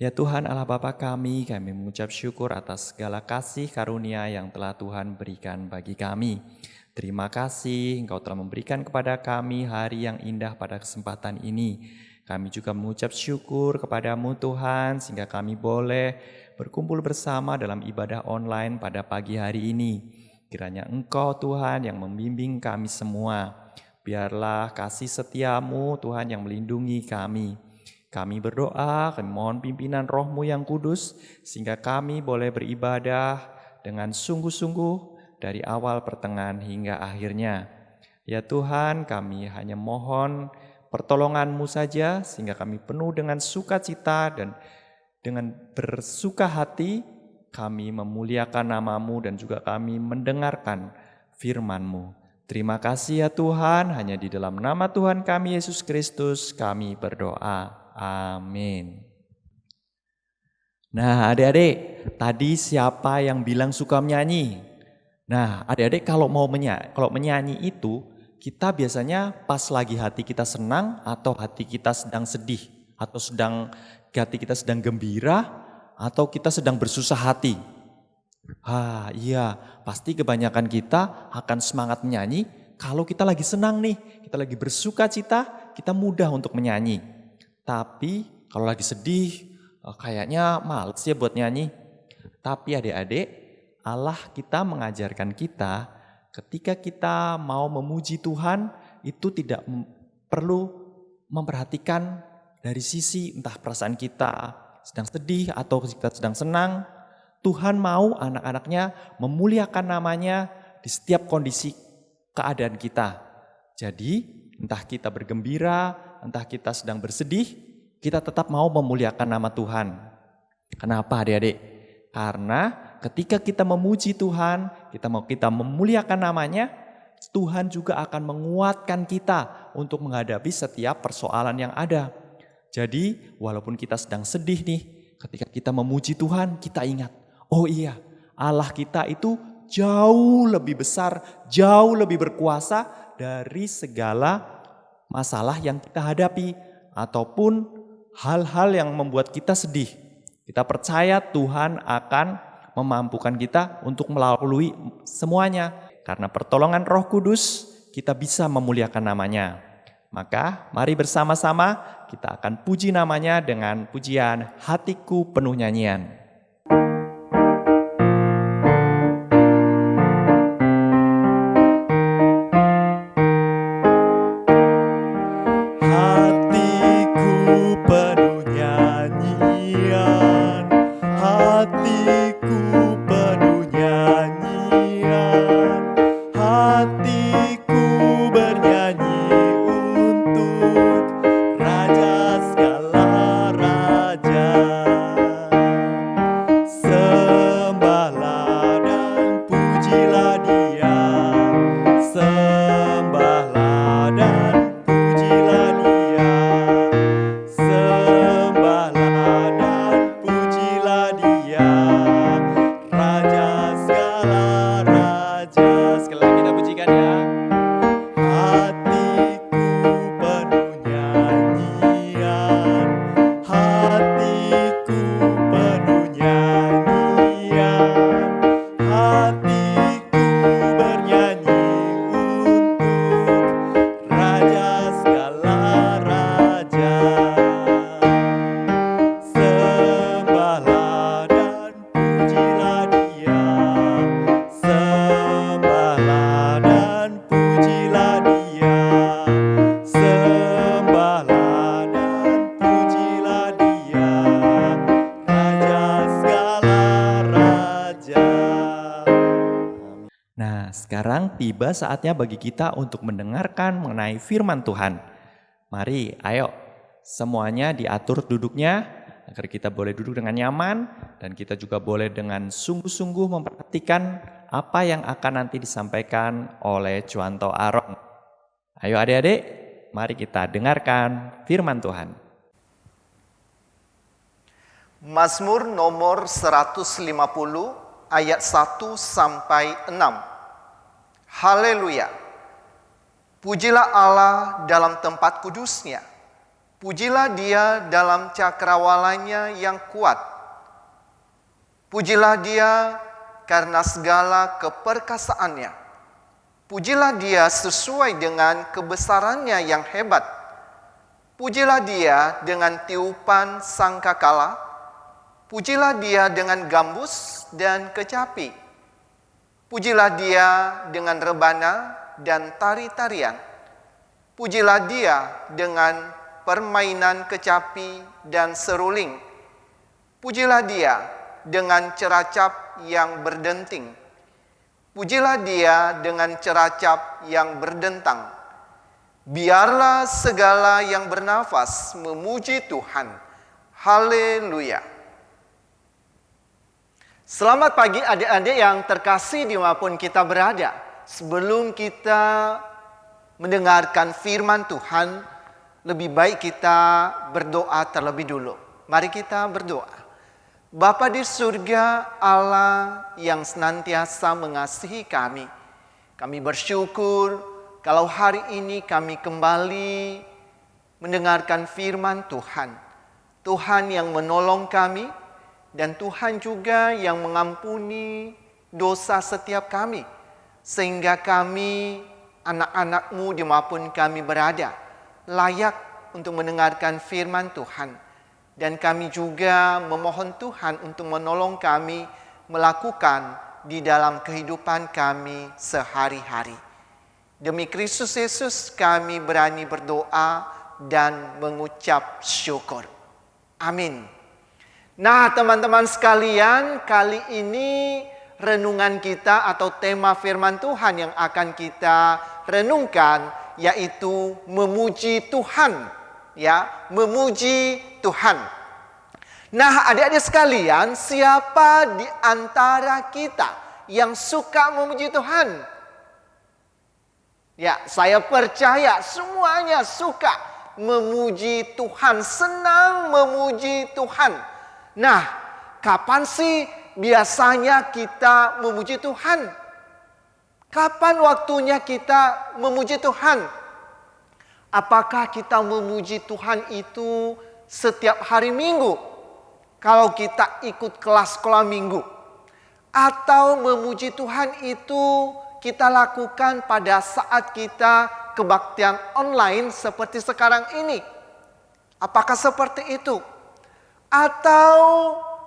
Ya Tuhan Allah Bapa kami mengucap syukur atas segala kasih karunia yang telah Tuhan berikan bagi kami. Terima kasih Engkau telah memberikan kepada kami hari yang indah pada kesempatan ini. Kami juga mengucap syukur kepadamu Tuhan sehingga kami boleh berkumpul bersama dalam ibadah online pada pagi hari ini. Kiranya Engkau Tuhan yang membimbing kami semua. Biarlah kasih setiamu Tuhan yang melindungi kami. Kami berdoa, kami mohon pimpinan Roh-Mu yang kudus, sehingga kami boleh beribadah dengan sungguh-sungguh dari awal pertengahan hingga akhirnya. Ya Tuhan, kami hanya mohon pertolongan-Mu saja, sehingga kami penuh dengan sukacita dan dengan bersuka hati, kami memuliakan nama-Mu dan juga kami mendengarkan firman-Mu. Terima kasih ya Tuhan, hanya di dalam nama Tuhan kami Yesus Kristus kami berdoa. Amin. Nah adik-adik, tadi siapa yang bilang suka menyanyi? Nah adik-adik kalau menyanyi itu, kita biasanya pas lagi hati kita senang atau hati kita sedang sedih, atau hati kita sedang gembira, atau kita sedang bersusah hati. Iya, pasti kebanyakan kita akan semangat menyanyi kalau kita lagi senang nih, kita lagi bersuka cita, kita mudah untuk menyanyi. Tapi kalau lagi sedih, kayaknya males ya buat nyanyi. Tapi adik-adik, Allah kita mengajarkan kita ketika kita mau memuji Tuhan, itu tidak perlu memperhatikan dari sisi entah perasaan kita sedang sedih atau kita sedang senang. Tuhan mau anak-anaknya memuliakan namanya di setiap kondisi keadaan kita. Jadi entah kita bergembira, entah kita sedang bersedih, kita tetap mau memuliakan nama Tuhan. Kenapa adik-adik? Karena ketika kita memuji Tuhan, kita memuliakan namanya, Tuhan juga akan menguatkan kita untuk menghadapi setiap persoalan yang ada. Jadi walaupun kita sedang sedih nih, ketika kita memuji Tuhan, kita ingat, oh iya, Allah kita itu jauh lebih besar, jauh lebih berkuasa dari segala masalah yang kita hadapi ataupun hal-hal yang membuat kita sedih. Kita percaya Tuhan akan memampukan kita untuk melalui semuanya. Karena pertolongan Roh Kudus, kita bisa memuliakan namanya. Maka mari bersama-sama kita akan puji namanya dengan pujian Hatiku Penuh Nyanyian. Sekarang tiba saatnya bagi kita untuk mendengarkan mengenai firman Tuhan. Mari, ayo semuanya diatur duduknya agar kita boleh duduk dengan nyaman dan kita juga boleh dengan sungguh-sungguh memperhatikan apa yang akan nanti disampaikan oleh Cuanto Aaron. Ayo adik-adik, mari kita dengarkan firman Tuhan. Mazmur nomor 150 ayat 1 sampai 6. Haleluya. Pujilah Allah dalam tempat kudusnya. Pujilah Dia dalam cakrawalanya yang kuat. Pujilah Dia karena segala keperkasaannya. Pujilah Dia sesuai dengan kebesarannya yang hebat. Pujilah Dia dengan tiupan sangkakala. Pujilah Dia dengan gambus dan kecapi. Pujilah Dia dengan rebana dan tari-tarian. Pujilah Dia dengan permainan kecapi dan seruling. Pujilah Dia dengan ceracap yang berdenting. Pujilah Dia dengan ceracap yang berdentang. Biarlah segala yang bernafas memuji Tuhan. Haleluya. Selamat pagi adik-adik yang terkasih dimanapun kita berada. Sebelum kita mendengarkan firman Tuhan, lebih baik kita berdoa terlebih dulu. Mari kita berdoa. Bapa di surga, Allah yang senantiasa mengasihi kami. Kami bersyukur kalau hari ini kami kembali mendengarkan firman Tuhan. Tuhan yang menolong kami dan Tuhan juga yang mengampuni dosa setiap kami. Sehingga kami, anak-anak-Mu dimanapun kami berada, layak untuk mendengarkan firman Tuhan. Dan kami juga memohon Tuhan untuk menolong kami melakukan di dalam kehidupan kami sehari-hari. Demi Kristus Yesus kami berani berdoa dan mengucap syukur. Amin. Nah teman-teman sekalian, kali ini renungan kita atau tema firman Tuhan yang akan kita renungkan yaitu memuji Tuhan, ya, memuji Tuhan. Nah, adik-adik sekalian, siapa di antara kita yang suka memuji Tuhan? Ya, saya percaya semuanya suka memuji Tuhan, senang memuji Tuhan. Nah, kapan sih biasanya kita memuji Tuhan? Kapan waktunya kita memuji Tuhan? Apakah kita memuji Tuhan itu setiap hari Minggu? Kalau kita ikut kelas sekolah Minggu. Atau memuji Tuhan itu kita lakukan pada saat kita kebaktian online seperti sekarang ini. Apakah seperti itu? Atau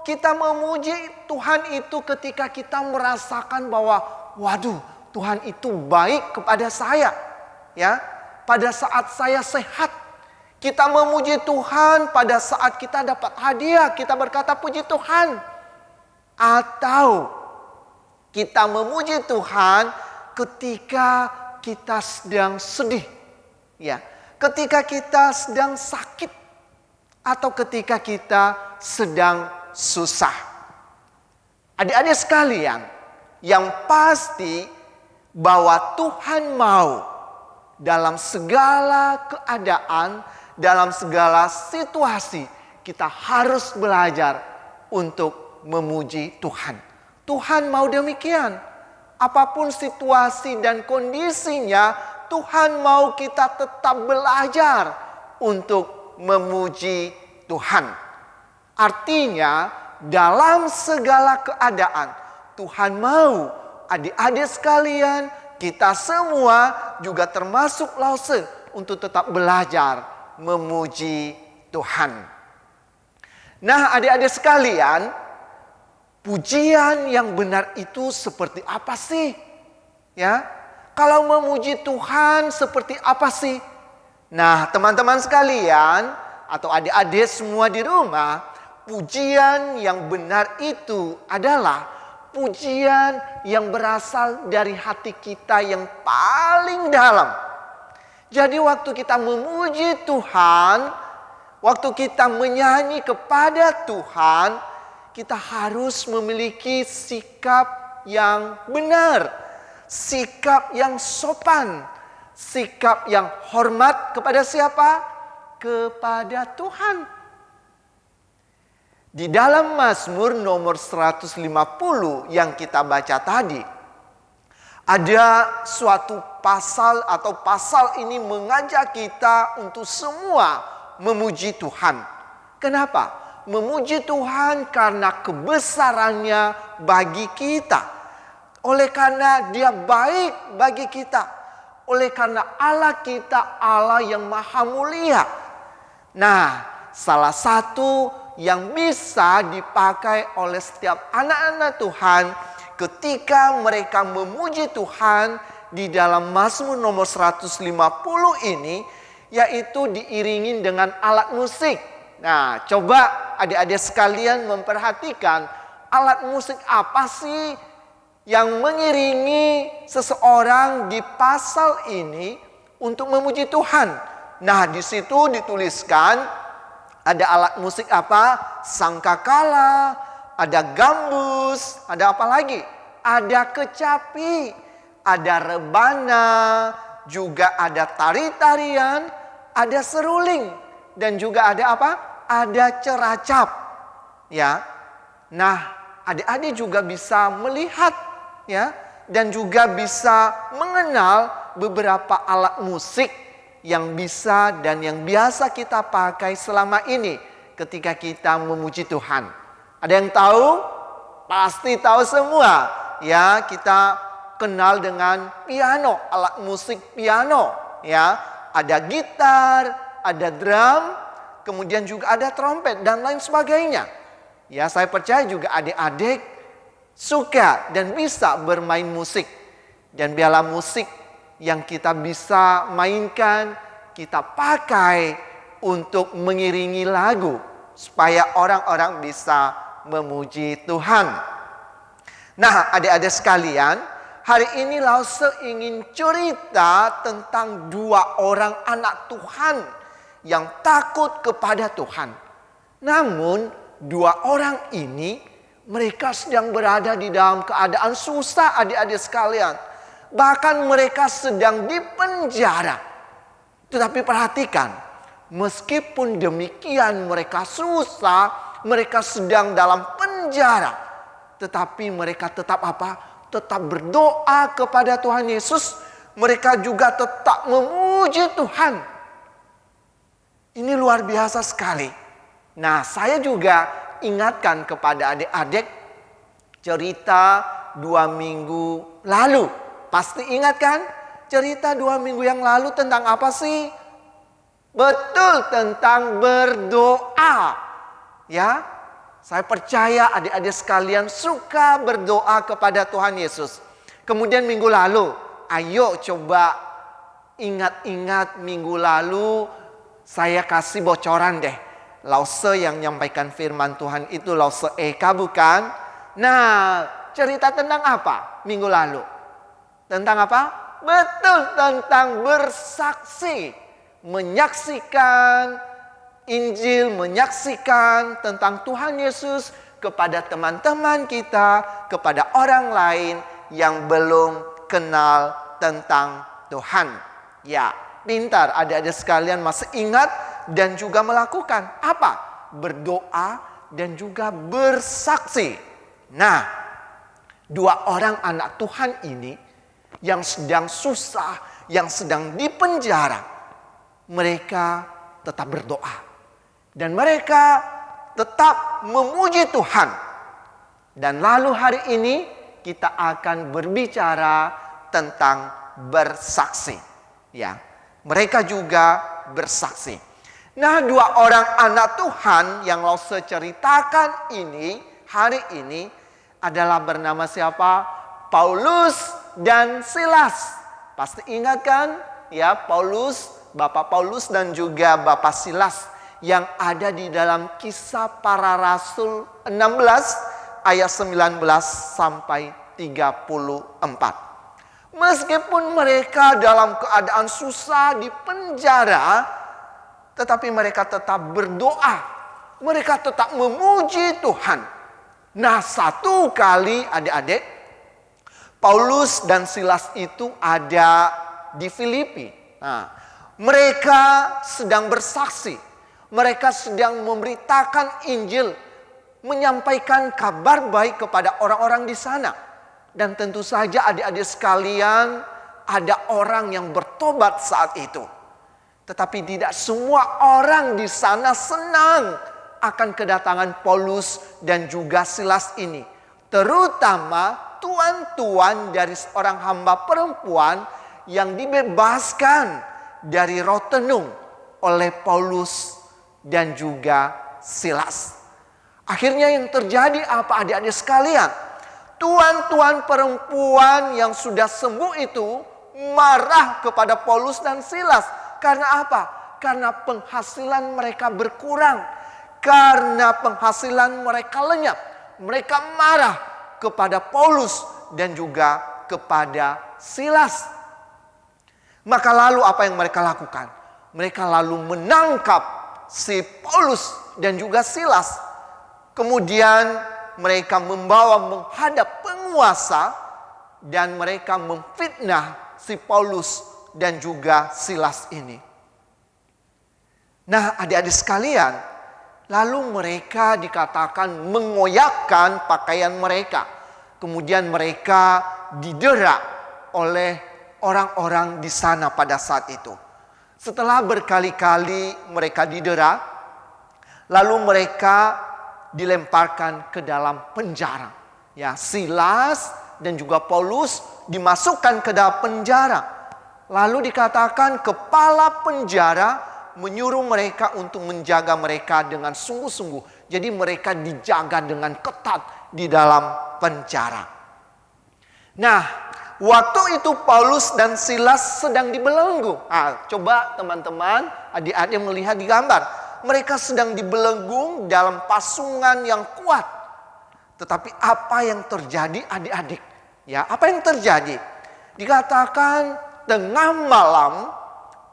kita memuji Tuhan itu ketika kita merasakan bahwa waduh, Tuhan itu baik kepada saya, ya. Pada saat saya sehat, kita memuji Tuhan. Pada saat kita dapat hadiah, kita berkata puji Tuhan. Atau kita memuji Tuhan ketika kita sedang sedih, ya. Ketika kita sedang sakit atau ketika kita sedang susah. Adik-adik sekalian, yang pasti bahwa Tuhan mau dalam segala keadaan, dalam segala situasi, kita harus belajar untuk memuji Tuhan. Tuhan mau demikian. Apapun situasi dan kondisinya, Tuhan mau kita tetap belajar untuk memuji Tuhan. Artinya, dalam segala keadaan, Tuhan mau adik-adik sekalian, kita semua juga termasuk Lause untuk tetap belajar memuji Tuhan. Nah, adik-adik sekalian, pujian yang benar itu seperti apa sih? Ya, kalau memuji Tuhan seperti apa sih? Nah, teman-teman sekalian atau adik-adik semua di rumah, pujian yang benar itu adalah pujian yang berasal dari hati kita yang paling dalam. Jadi waktu kita memuji Tuhan, waktu kita menyanyi kepada Tuhan, kita harus memiliki sikap yang benar, sikap yang sopan, sikap yang hormat kepada siapa? Kepada Tuhan. Di dalam Mazmur nomor 150 yang kita baca tadi, ada suatu pasal atau pasal ini mengajak kita untuk semua memuji Tuhan. Kenapa? Memuji Tuhan karena kebesarannya bagi kita. Oleh karena Dia baik bagi kita. Oleh karena Allah kita Allah yang maha mulia. Nah, salah satu yang bisa dipakai oleh setiap anak-anak Tuhan ketika mereka memuji Tuhan di dalam Mazmur nomor 150 ini, yaitu diiringi dengan alat musik. Nah, coba adik-adik sekalian memperhatikan alat musik apa sih yang mengiringi seseorang di pasal ini untuk memuji Tuhan. Nah, di situ dituliskan ada alat musik apa? Sangkakala, ada gambus, ada apa lagi? Ada kecapi, ada rebana, juga ada tari-tarian, ada seruling, dan juga ada apa? Ada ceracap. Ya. Nah, adik-adik juga bisa melihat ya, dan juga bisa mengenal beberapa alat musik yang bisa dan yang biasa kita pakai selama ini ketika kita memuji Tuhan. Ada yang tahu? Pasti tahu semua. Ya, kita kenal dengan piano, alat musik piano. Ya, ada gitar, ada drum, kemudian juga ada trompet dan lain sebagainya. Ya, saya percaya juga adik-adik suka dan bisa bermain musik. Dan biarlah musik yang kita bisa mainkan, kita pakai untuk mengiringi lagu supaya orang-orang bisa memuji Tuhan. Nah, adik-adik sekalian, hari ini Lause ingin cerita tentang dua orang anak Tuhan yang takut kepada Tuhan. Namun, dua orang ini mereka sedang berada di dalam keadaan susah, adik-adik sekalian. Bahkan mereka sedang dipenjara. Tetapi perhatikan, meskipun demikian mereka susah, mereka sedang dalam penjara. Tetapi mereka tetap apa? Tetap berdoa kepada Tuhan Yesus. Mereka juga tetap memuji Tuhan. Ini luar biasa sekali. Nah, saya juga ingatkan kepada adik-adik cerita 2 minggu lalu. Pasti ingat kan? Cerita 2 minggu yang lalu tentang apa sih? Betul, tentang berdoa. Ya, saya percaya adik-adik sekalian suka berdoa kepada Tuhan Yesus. Kemudian minggu lalu, ayo coba ingat-ingat minggu lalu, saya kasih bocoran deh. Lause yang menyampaikan firman Tuhan itu Lause Eka bukan? Nah, cerita tentang apa minggu lalu? Tentang apa? Betul, tentang bersaksi. Menyaksikan Injil, menyaksikan tentang Tuhan Yesus kepada teman-teman kita, kepada orang lain yang belum kenal tentang Tuhan. Ya, pintar adik-adik sekalian masih ingat dan juga melakukan apa? Berdoa dan juga bersaksi. Nah, dua orang anak Tuhan ini yang sedang susah, yang sedang dipenjara, mereka tetap berdoa. Dan mereka tetap memuji Tuhan. Dan lalu hari ini kita akan berbicara tentang bersaksi. Ya, mereka juga bersaksi. Nah, dua orang anak Tuhan yang Lause ceritakan ini, hari ini adalah bernama siapa? Paulus dan Silas. Pasti ingat kan? Ya, Paulus, Bapak Paulus dan juga Bapak Silas yang ada di dalam Kisah Para Rasul 16 ayat 19 sampai 34. Meskipun mereka dalam keadaan susah di penjara, tetapi mereka tetap berdoa. Mereka tetap memuji Tuhan. Nah, satu kali adik-adik, Paulus dan Silas itu ada di Filipi. Nah, mereka sedang bersaksi. Mereka sedang memberitakan Injil. Menyampaikan kabar baik kepada orang-orang di sana. Dan tentu saja adik-adik sekalian, ada orang yang bertobat saat itu. Tetapi tidak semua orang di sana senang akan kedatangan Paulus dan juga Silas ini. Terutama tuan-tuan dari seorang hamba perempuan yang dibebaskan dari Rotenung oleh Paulus dan juga Silas. Akhirnya yang terjadi apa adik-adik sekalian? Tuan-tuan perempuan yang sudah sembuh itu marah kepada Paulus dan Silas. Karena apa? Karena penghasilan mereka berkurang. Karena penghasilan mereka lenyap. Mereka marah kepada Paulus dan juga kepada Silas. Maka lalu apa yang mereka lakukan? Mereka lalu menangkap si Paulus dan juga Silas. Kemudian mereka membawa menghadap penguasa dan mereka memfitnah si Paulus dan juga Silas ini. Nah, adik-adik sekalian, lalu mereka dikatakan mengoyakkan pakaian mereka. Kemudian mereka didera oleh orang-orang di sana pada saat itu. Setelah berkali-kali mereka didera, lalu mereka dilemparkan ke dalam penjara. Ya, Silas dan juga Paulus dimasukkan ke dalam penjara. Lalu dikatakan kepala penjara menyuruh mereka untuk menjaga mereka dengan sungguh-sungguh. Jadi mereka dijaga dengan ketat di dalam penjara. Nah, waktu itu Paulus dan Silas sedang dibelenggu. Coba teman-teman, adik-adik melihat di gambar. Mereka sedang dibelenggu dalam pasungan yang kuat. Tetapi apa yang terjadi adik-adik? Ya, apa yang terjadi? Dikatakan tengah malam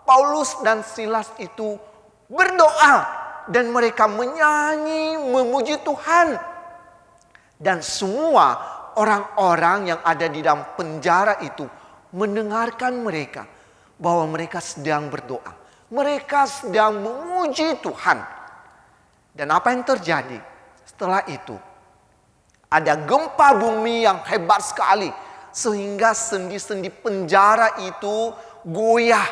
Paulus dan Silas itu berdoa dan mereka menyanyi memuji Tuhan. Dan semua orang-orang yang ada di dalam penjara itu mendengarkan mereka bahwa mereka sedang berdoa. Mereka sedang memuji Tuhan. Dan apa yang terjadi? Setelah itu ada gempa bumi yang hebat sekali. Sehingga sendi-sendi penjara itu goyah.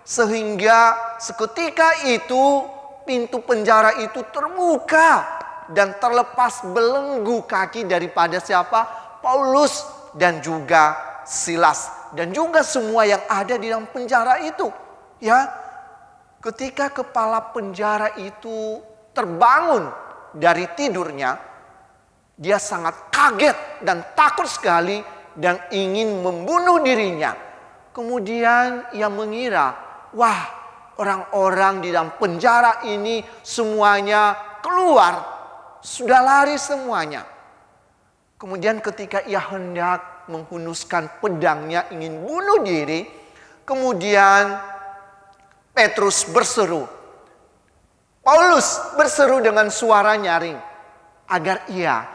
Sehingga seketika itu pintu penjara itu terbuka. Dan terlepas belenggu kaki daripada siapa? Paulus dan juga Silas. Dan juga semua yang ada di dalam penjara itu. Ya, ketika kepala penjara itu terbangun dari tidurnya, dia sangat kaget dan takut sekali dan ingin membunuh dirinya. Kemudian ia mengira, wah, orang-orang di dalam penjara ini semuanya keluar, sudah lari semuanya. Kemudian ketika ia hendak menghunuskan pedangnya ingin bunuh diri, kemudian Petrus berseru. Paulus berseru dengan suara nyaring agar ia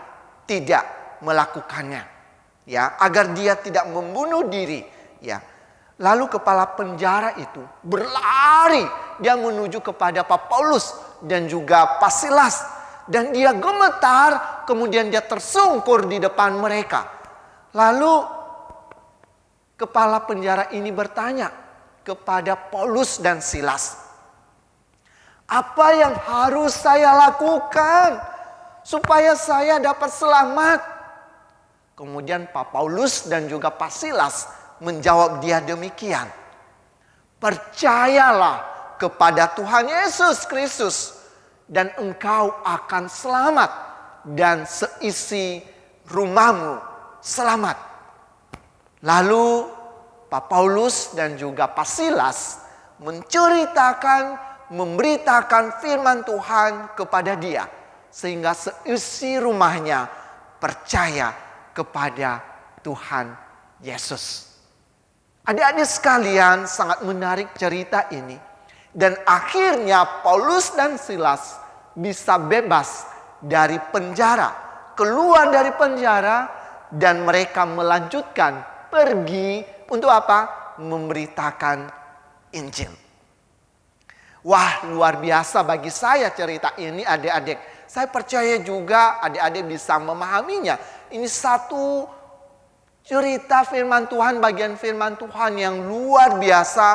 tidak melakukannya. Ya, agar dia tidak membunuh diri. Ya, lalu kepala penjara itu berlari, dia menuju kepada Pak Paulus dan juga Pak Silas, dan dia gemetar, kemudian dia tersungkur di depan mereka. Lalu kepala penjara ini bertanya kepada Paulus dan Silas, apa yang harus saya lakukan supaya saya dapat selamat? Kemudian Pak Paulus dan juga Pak Silas menjawab dia demikian. Percayalah kepada Tuhan Yesus Kristus dan engkau akan selamat dan seisi rumahmu selamat. Lalu Pak Paulus dan juga Pak Silas memberitakan firman Tuhan kepada dia. Sehingga seisi rumahnya percaya kepada Tuhan Yesus. Adik-adik sekalian, sangat menarik cerita ini. Dan akhirnya Paulus dan Silas bisa bebas dari penjara. Keluar dari penjara dan mereka melanjutkan pergi untuk apa? Memberitakan Injil. Wah, luar biasa bagi saya cerita ini adik-adik. Saya percaya juga adik-adik bisa memahaminya. Ini satu cerita firman Tuhan, bagian firman Tuhan yang luar biasa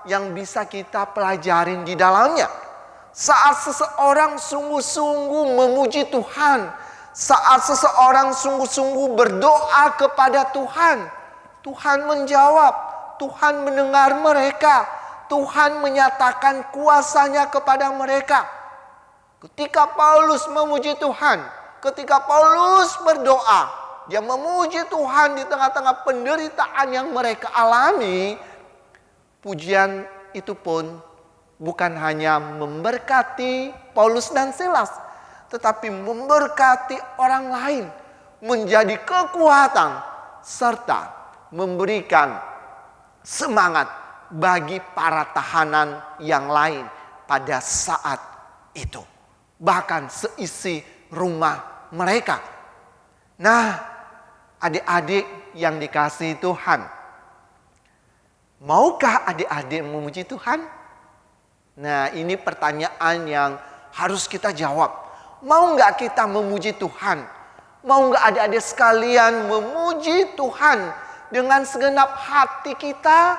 yang bisa kita pelajarin di dalamnya. Saat seseorang sungguh-sungguh memuji Tuhan, saat seseorang sungguh-sungguh berdoa kepada Tuhan, Tuhan menjawab, Tuhan mendengar mereka, Tuhan menyatakan kuasa-Nya kepada mereka. Ketika Paulus memuji Tuhan, ketika Paulus berdoa, dia memuji Tuhan di tengah-tengah penderitaan yang mereka alami. Pujian itu pun bukan hanya memberkati Paulus dan Silas, tetapi memberkati orang lain, menjadi kekuatan, serta memberikan semangat bagi para tahanan yang lain pada saat itu. Bahkan seisi rumah mereka. Nah, adik-adik yang dikasihi Tuhan, maukah adik-adik memuji Tuhan? Nah, ini pertanyaan yang harus kita jawab. Mau nggak kita memuji Tuhan? Mau nggak adik-adik sekalian memuji Tuhan dengan segenap hati kita?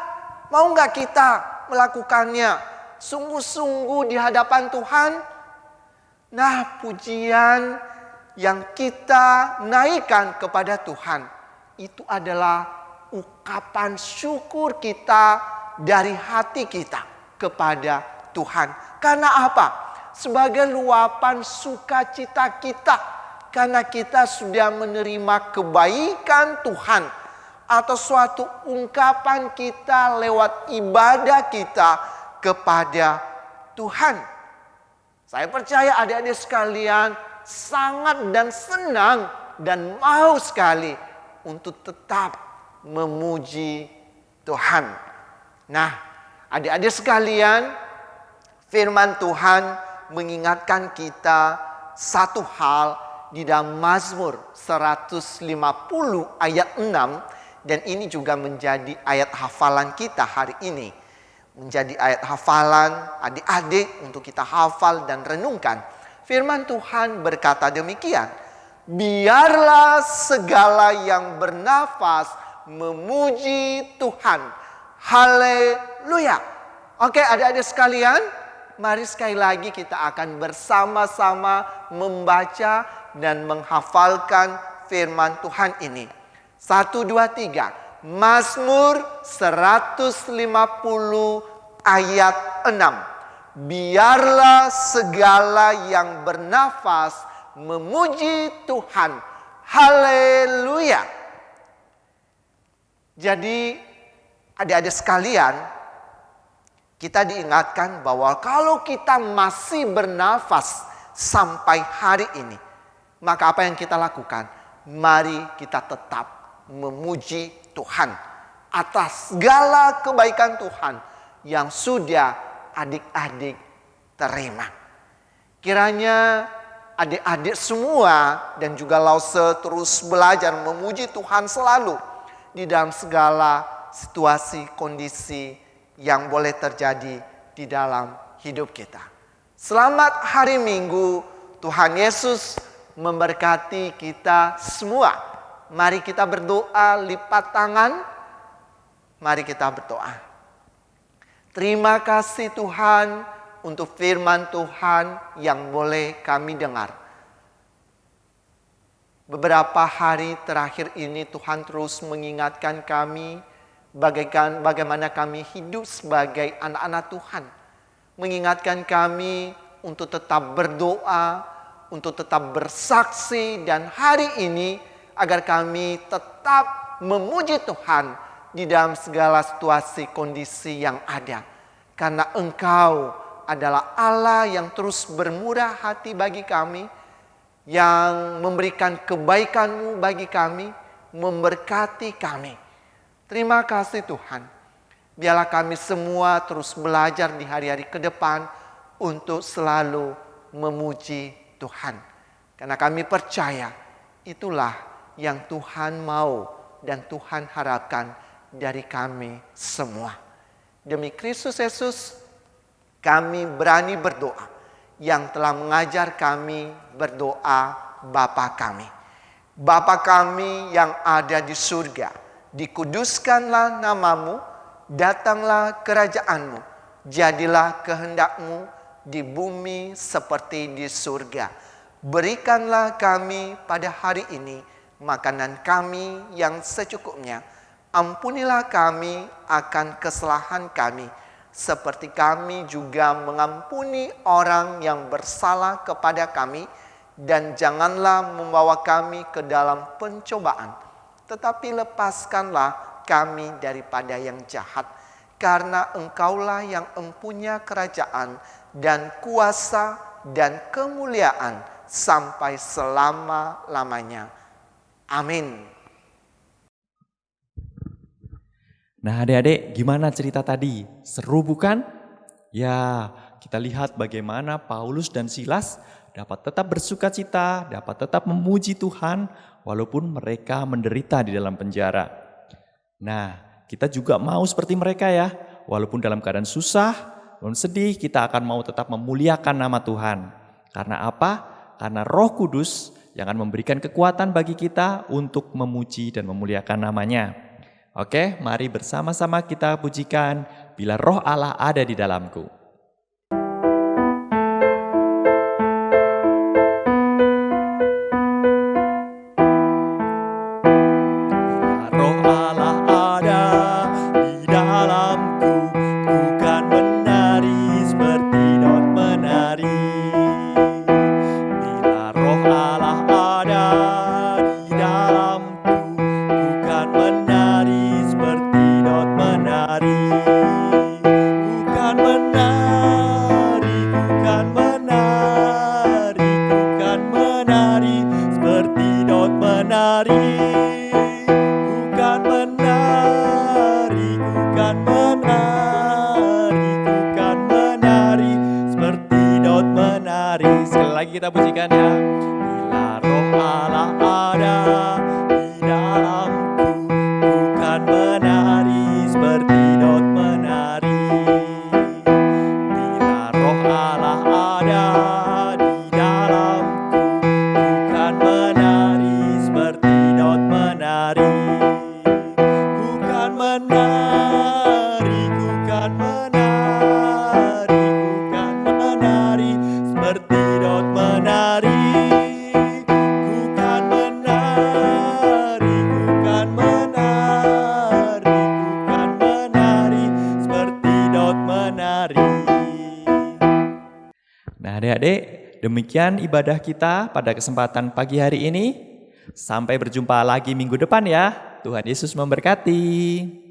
Mau nggak kita melakukannya sungguh-sungguh di hadapan Tuhan? Nah, pujian yang kita naikkan kepada Tuhan itu adalah ungkapan syukur kita dari hati kita kepada Tuhan. Karena apa? Sebagai luapan sukacita kita, karena kita sudah menerima kebaikan Tuhan, atau suatu ungkapan kita lewat ibadah kita kepada Tuhan. Saya percaya adik-adik sekalian sangat dan senang dan mau sekali untuk tetap memuji Tuhan. Nah, adik-adik sekalian, firman Tuhan mengingatkan kita satu hal di dalam Mazmur 150 ayat 6, dan ini juga menjadi ayat hafalan kita hari ini. Menjadi ayat hafalan adik-adik untuk kita hafal dan renungkan. Firman Tuhan berkata demikian, biarlah segala yang bernafas memuji Tuhan. Haleluya. Oke, adik-adik sekalian, mari sekali lagi kita akan bersama-sama membaca dan menghafalkan firman Tuhan ini. 1, 2, 3. Mazmur 150 ayat 6. Biarlah segala yang bernafas memuji Tuhan. Haleluya. Jadi adik-adik sekalian, kita diingatkan bahwa kalau kita masih bernafas sampai hari ini, maka apa yang kita lakukan? Mari kita tetap memuji Tuhan atas segala kebaikan Tuhan yang sudah adik-adik terima. Kiranya adik-adik semua dan juga Lause terus belajar memuji Tuhan selalu di dalam segala situasi, kondisi yang boleh terjadi di dalam hidup kita. Selamat hari Minggu. Tuhan Yesus memberkati kita semua. Mari kita berdoa, lipat tangan. Mari kita berdoa. Terima kasih Tuhan untuk firman Tuhan yang boleh kami dengar. Beberapa hari terakhir ini Tuhan terus mengingatkan kami bagaimana kami hidup sebagai anak-anak Tuhan. Mengingatkan kami untuk tetap berdoa, untuk tetap bersaksi, dan hari ini agar kami tetap memuji Tuhan di dalam segala situasi kondisi yang ada. Karena Engkau adalah Allah yang terus bermurah hati bagi kami, yang memberikan kebaikan-Mu bagi kami, memberkati kami. Terima kasih Tuhan. Biarlah kami semua terus belajar di hari-hari ke depan untuk selalu memuji Tuhan. Karena kami percaya itulah yang Tuhan mau dan Tuhan harapkan dari kami semua. Demi Kristus Yesus, kami berani berdoa yang telah mengajar kami berdoa Bapa kami. Bapa kami yang ada di surga, dikuduskanlah namamu, datanglah kerajaan-Mu, jadilah kehendak-Mu di bumi seperti di surga. Berikanlah kami pada hari ini makanan kami yang secukupnya. Ampunilah kami akan kesalahan kami, seperti kami juga mengampuni orang yang bersalah kepada kami. Dan janganlah membawa kami ke dalam pencobaan, tetapi lepaskanlah kami daripada yang jahat. Karena Engkaulah yang empunya kerajaan dan kuasa dan kemuliaan sampai selama-lamanya. Amin. Nah adik-adik, gimana cerita tadi? Seru bukan? Ya, kita lihat bagaimana Paulus dan Silas dapat tetap bersuka cita, dapat tetap memuji Tuhan walaupun mereka menderita di dalam penjara. Nah, kita juga mau seperti mereka ya. Walaupun dalam keadaan susah, walaupun sedih, kita akan mau tetap memuliakan nama Tuhan. Karena apa? Karena Roh Kudus yang akan memberikan kekuatan bagi kita untuk memuji dan memuliakan namanya. Oke, mari bersama-sama kita pujikan Bila Roh Allah Ada di Dalamku. Sekali lagi kita pujikan ya. Bila Roh Allah ada di dalamku, bukan menari seperti Daud menari. Bila Roh Allah ada di dalamku, bukan menari seperti Daud menari. Bukan menari, bukan menari, bukan menari seperti Daud menari. Bukan menari, bukan menari, bukan menari seperti Daud menari. Nah adik-adik, demikian ibadah kita pada kesempatan pagi hari ini. Sampai berjumpa lagi minggu depan ya. Tuhan Yesus memberkati.